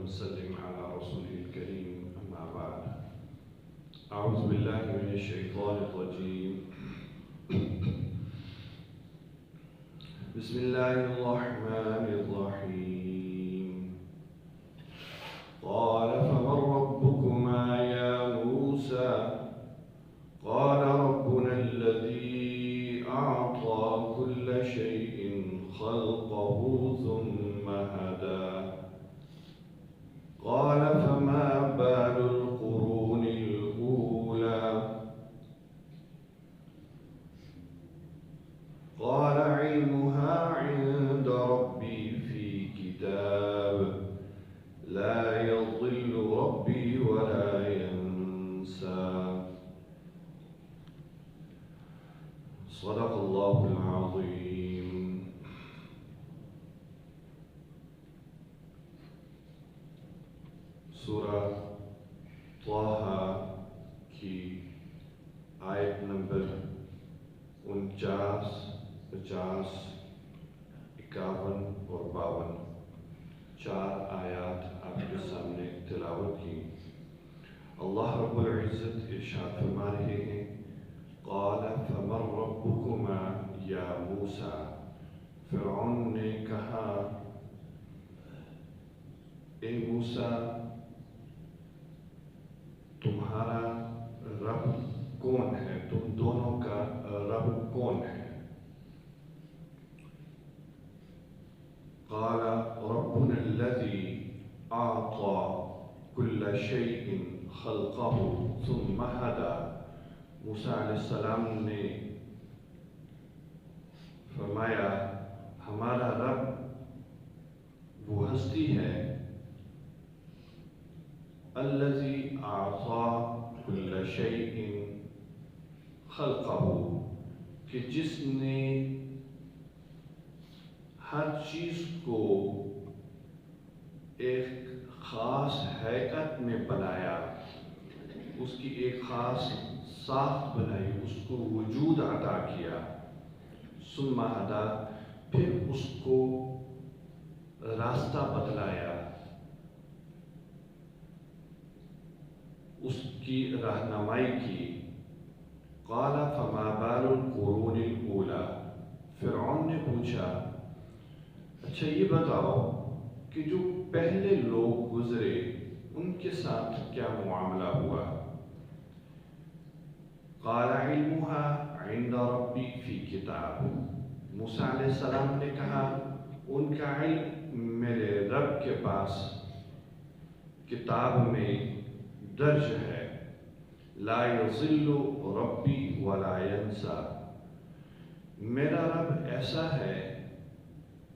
ونسلم على رسوله الكريم أما بعد أعوذ بالله من الشيطان الرجيم بسم الله الرحمن الرحيم قال فمن ربكما يا موسى قال ربنا الذي أعطى كل شيء خلقه ثم هدى قال فما بال القرون الأولى قال علمها عند ربي في كتاب لا يضل ربي ولا ينسى صدق الله العظيم سورہ طٰہٰ کی آیت نمبر 49, 50, 51 اور 52 چار آیات آپ کے سامنے تلاوت کی۔ اللہ رب العزت ارشاد فرما رہے ہیں قال فمن ربکما یا موسیٰ، فرعون نے کہا اے موسیٰ تمہارا رب کون ہے، تم دونوں کا رب کون ہے؟ قال ربنا الذي أعطى كل شيء خلقه ثم هدى۔ موسیٰ علیہ السلام نے فرمایا ہمارا رب وہ ہستی ہے الذي أعطى كل شيء خلقه، کہ جس نے ہر چیز کو ایک خاص ہیئت میں بنایا، اس کی ایک خاص ساخت بنائی، اس کو وجود عطا کیا، ثم ہدی، پھر اس کو راستہ بتلایا، اس کی رہنمائی کی۔ قال فما بال القرون الاولی، فرعون نے پوچھا اچھا یہ بتاؤ کہ جو پہلے لوگ گزرے ان کے ساتھ کیا معاملہ ہوا؟ قال علمها عند ربی فی کتاب، موسیٰ علیہ السلام نے کہا ان کا علم میرے رب کے پاس کتاب میں درج ہے، لا یضل ربی ولا ینسیٰ، میرا رب ایسا ہے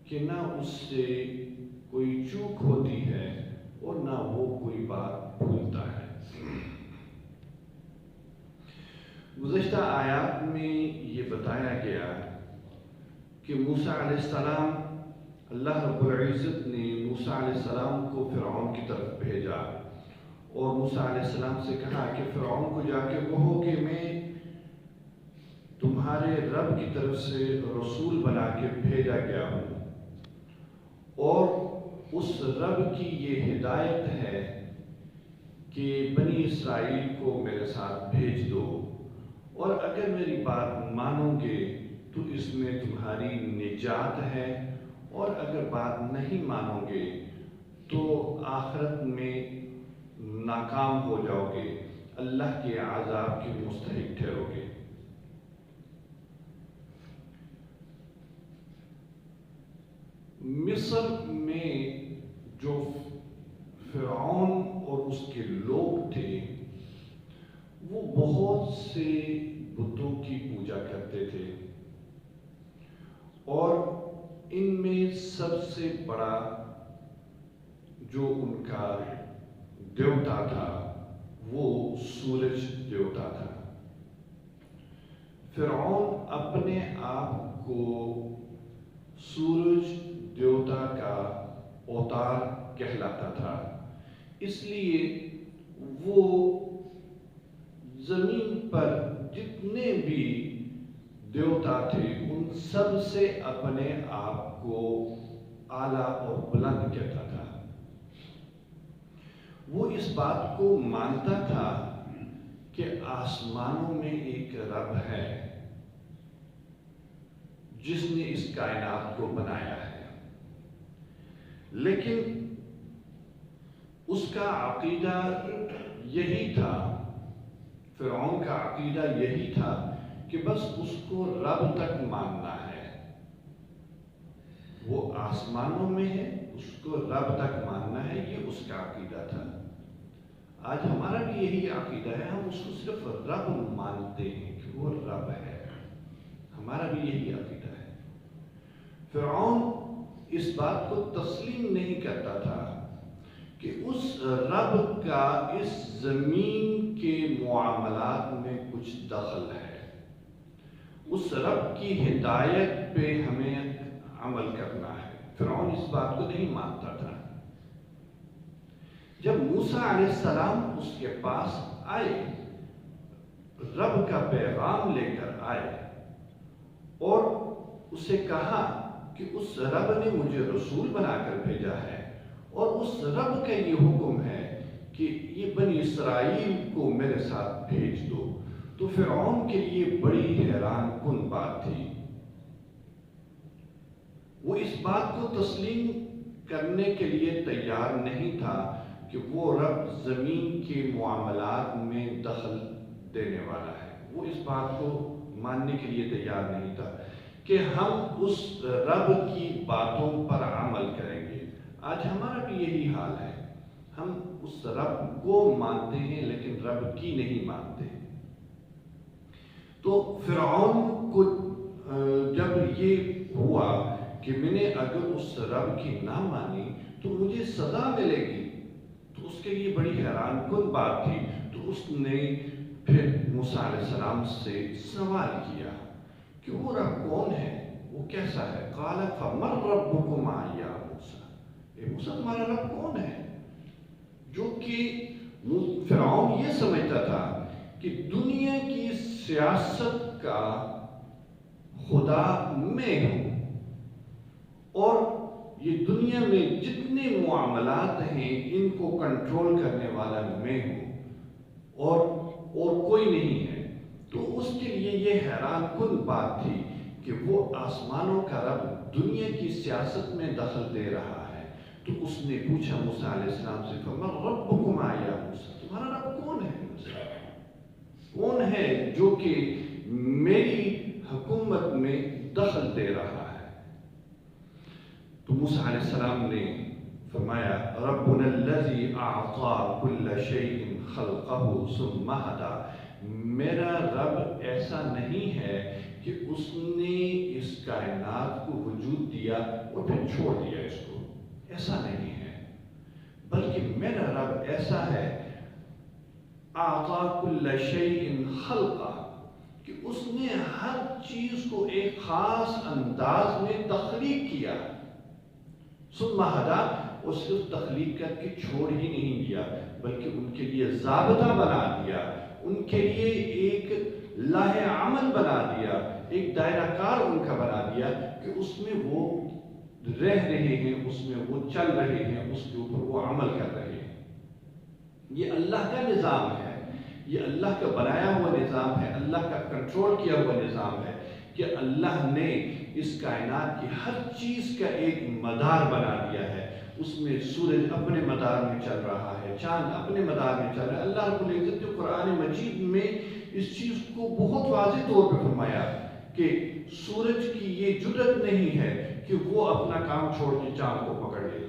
کہ نہ اس سے کوئی چوک ہوتی ہے اور نہ وہ کوئی بات بھولتا ہے۔ گزشتہ آیات میں یہ بتایا گیا کہ موسیٰ علیہ السلام، اللہ رب العزت نے موسیٰ علیہ السلام کو فرعون کی طرف بھیجا اور موسیٰ علیہ السلام سے کہا کہ فرعون کو جا کے کہو کہ میں تمہارے رب کی طرف سے رسول بنا کے بھیجا گیا ہوں، اور اس رب کی یہ ہدایت ہے کہ بنی اسرائیل کو میرے ساتھ بھیج دو، اور اگر میری بات مانو گے تو اس میں تمہاری نجات ہے، اور اگر بات نہیں مانو گے تو آخرت میں ناکام ہو جاؤ گے، اللہ کے عذاب کے مستحق ٹھہرو گے۔ مصر میں جو فرعون اور اس کے لوگ تھے وہ بہت سے بتوں کی پوجا کرتے تھے، اور ان میں سب سے بڑا جو ان کا دیوتا تھا وہ سورج دیوتا تھا۔ فرعون اپنے آپ کو سورج دیوتا کا اوتار کہلاتا تھا، اس لیے وہ زمین پر جتنے بھی دیوتا تھے ان سب سے اپنے آپ کو اعلیٰ اور بلند کہتا تھا۔ وہ اس بات کو مانتا تھا کہ آسمانوں میں ایک رب ہے جس نے اس کائنات کو بنایا ہے، لیکن اس کا عقیدہ یہی تھا، فرعون کا عقیدہ یہی تھا کہ بس اس کو رب تک ماننا ہے، وہ آسمانوں میں ہے، اس کو رب تک ماننا ہے، یہ اس کا عقیدہ تھا۔ آج ہمارا بھی یہی عقیدہ ہے، ہم اس کو صرف رب مانتے ہیں کہ وہ رب ہے، ہمارا بھی یہی عقیدہ ہے۔ فرعون اس بات کو تسلیم نہیں کرتا تھا کہ اس رب کا اس زمین کے معاملات میں کچھ دخل ہے، اس رب کی ہدایت پہ ہمیں عمل کرنا ہے۔ فرعون اس بات کو نہیں مانتا تھا۔ جب موسیٰ علیہ السلام اس کے پاس آئے، رب کا پیغام لے کر آئے اور اسے کہا کہ اس رب نے مجھے رسول بنا کر بھیجا ہے اور اس رب کا یہ حکم ہے کہ یہ بنی اسرائیل کو میرے ساتھ بھیج دو، تو فرعون کے لیے بڑی حیران کن بات تھی۔ وہ اس بات کو تسلیم کرنے کے لیے تیار نہیں تھا کہ وہ رب زمین کے معاملات میں دخل دینے والا ہے، وہ اس بات کو ماننے کے لیے تیار نہیں تھا کہ ہم اس رب کی باتوں پر عمل کریں گے۔ آج ہمارا بھی یہی حال ہے، ہم اس رب کو مانتے ہیں لیکن رب کی نہیں مانتے۔ تو فرعون کو جب یہ ہوا کہ میں نے اگر اس رب کی نہ مانی تو مجھے سزا ملے گی، تو اس کے لیے بڑی حیران کن بات تھی۔ تو اس نے پھر موسیٰ علیہ السلام سے سوال کیا کہ وہ رب کون ہے، وہ کیسا ہے؟ قال فمن ربکما یا موسیٰ، اے موسیٰ تمہارا رب کون ہے؟ جو کہ فرعون یہ سمجھتا تھا کہ دنیا کی سیاست کا خدا میں ہوں، اور یہ دنیا میں جتنے معاملات ہیں ان کو کنٹرول کرنے والا میں ہوں اور کوئی نہیں ہے۔ تو اس کے لیے یہ حیران کن بات تھی کہ وہ آسمانوں کا رب دنیا کی سیاست میں دخل دے رہا ہے۔ تو اس نے پوچھا موسیٰ علیہ السلام سے، فمن ربکما یا موسیٰ، تمہارا رب کون ہے؟ کون ہے جو کہ میری حکومت میں دخل دے رہا ہے؟ تو موسیٰ علیہ السلام نے فرمایا، ربنا الذی اعطى كل شیء خلقہ ثم ہدی، میرا رب ایسا نہیں ہے کہ اس نے اس کائنات کو وجود دیا اور پھر چھوڑ دیا اس کو، ایسا نہیں ہے، بلکہ میرا رب ایسا ہے اعطى كل شیء خلقہ، کہ اس نے ہر چیز کو ایک خاص انداز میں تخلیق کیا، ثم ہدی، اور صرف تخلیق کر کے چھوڑ ہی نہیں دیا بلکہ ان کے لیے ضابطہ بنا دیا، ان کے لیے ایک لاہ عمل بنا دیا، ایک دائرہ کار ان کا بنا دیا کہ اس میں وہ رہ رہے ہیں، اس میں وہ چل رہے ہیں، اس کے اوپر وہ عمل کر رہے ہیں۔ یہ اللہ کا نظام ہے، یہ اللہ کا بنایا ہوا نظام ہے، اللہ کا کنٹرول کیا ہوا نظام ہے کہ اللہ نے اس کائنات کی ہر چیز کا ایک مدار بنا دیا ہے۔ اس میں سورج اپنے مدار میں چل رہا ہے، چاند اپنے مدار میں چل رہا ہے۔ اللہ رب العزت نے قرآن مجید میں اس چیز کو بہت واضح طور پہ فرمایا کہ سورج کی یہ جرت نہیں ہے کہ وہ اپنا کام چھوڑ کے چاند کو پکڑ لے،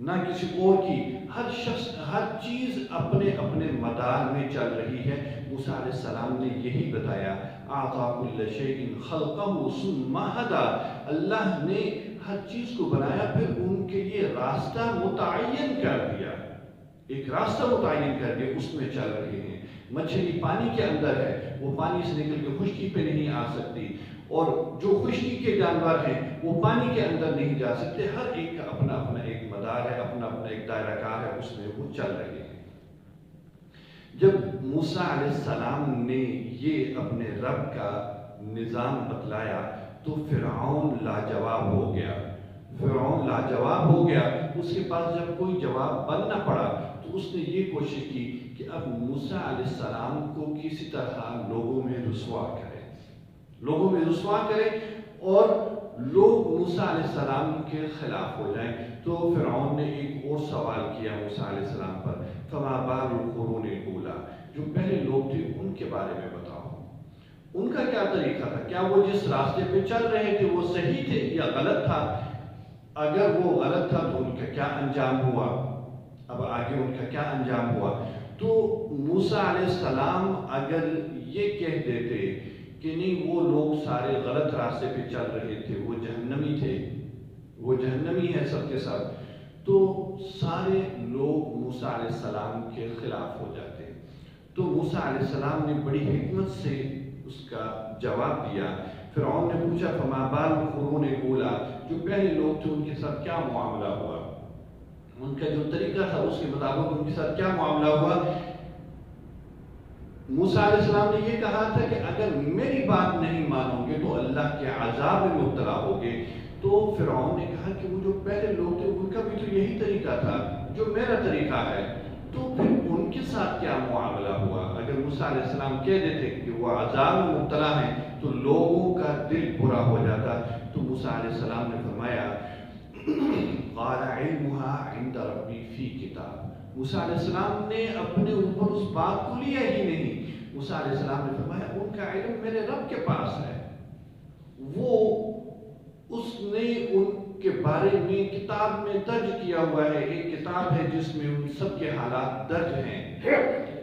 نہ کسی اور کی، ہر شخص ہر چیز اپنے اپنے مدار میں چل رہی ہے۔ موسیٰ علیہ السلام نے یہی بتایا، اعطى كل شيء خلقه ثم هدى، اللہ نے ہر چیز کو بنایا پھر ان کے لیے راستہ متعین کر دیا، ایک راستہ متعین کر دیا، اس میں چل رہے ہیں۔ مچھلی پانی کے اندر ہے، وہ پانی سے نکل کے خشکی پہ نہیں آ سکتی، اور جو خشکی کے جانور ہیں وہ پانی کے اندر نہیں جا سکتے، ہر ایک کا اپنا اپنا ایک مدار ہے، اپنا اپنا ایک دائرہ کار ہے، اس میں وہ چل رہے ہیں۔ جب موسیٰ علیہ السلام نے یہ اپنے رب کا نظام بتلایا تو فرعون لاجواب ہو گیا۔ فرعون لاجواب ہو گیا. اس کے پاس جب کوئی جواب بن نہ پڑا تو اس نے یہ کوشش کی کہ اب موسیٰ علیہ السلام کو کسی طرح لوگوں میں رسوا کرے اور لوگ موسیٰ علیہ السلام کے خلاف ہو جائیں. تو فرعون نے ایک اور سوال کیا موسیٰ علیہ السلام پر، فما بال القرون الاولی، جو پہلے لوگ تھے ان کے بارے میں بتاؤ، ان کا کیا طریقہ تھا، کیا وہ جس راستے پہ چل رہے تھے وہ صحیح تھے یا غلط تھا؟ اگر وہ غلط تھا تو ان کا کیا انجام ہوا؟ اب آگے ان کا کیا انجام ہوا؟ تو موسیٰ علیہ السلام اگر یہ کہہ دیتے کہ نہیں وہ لوگ سارے غلط راستے پہ چل رہے تھے، وہ جہنمی تھے، وہ جہنمی ہے سب کے ساتھ، تو سارے لوگ موسیٰ علیہ السلام کے خلاف ہو جاتے. تو موسیٰ علیہ السلام نے بڑی حکمت سے اس کا جواب دیا. فرعون نے پوچھا فما بال القرون الاولی، جو پہلے لوگ تھے ان کے ساتھ کیا معاملہ ہوا، ان کا جو طریقہ تھا اس کے مطابق ان کے ساتھ کیا معاملہ ہوا؟ موسیٰ علیہ السلام نے یہ کہا تھا کہ اگر میری بات نہیں مانو گے تو اللہ کے عذاب میں مبتلا ہوگے. تو فرعون نے کہا کہ وہ جو پہلے لوگ تھے ان کا بھی تو یہی طریقہ تھا جو میرا طریقہ ہے، تو پھر ان کے ساتھ کیا معاملہ ہوا؟ اگر موسیٰ علیہ السلام کہہ دیتے کہ وہ عذاب میں مبتلا ہیں تو لوگوں کا دل برا ہو جاتا. تو موسیٰ علیہ السلام نے فرمایا قال علمها عند ربی فی کتاب. موسیٰ علیہ السلام نے اپنے اوپر اس بات کو لیا ہی نہیں. موسیٰ علیہ السلام نے فرمایا ان کا علم میرے رب کے پاس ہے، وہ اس نے ان کے بارے میں کتاب میں درج کیا ہوا ہے. ایک کتاب ہے جس میں ان سب کے حالات درج ہیں.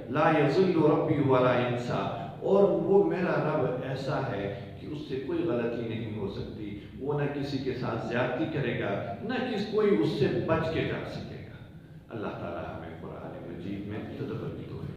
لا یضل ربی ولا ینسا، اور وہ میرا رب ایسا ہے کہ اس سے کوئی غلطی نہیں ہو سکتی. وہ نہ کسی کے ساتھ زیادتی کرے گا، نہ کوئی اس سے بچ کے جا سکے گا. اللہ تعالیٰ ہمیں قرآن مجید میں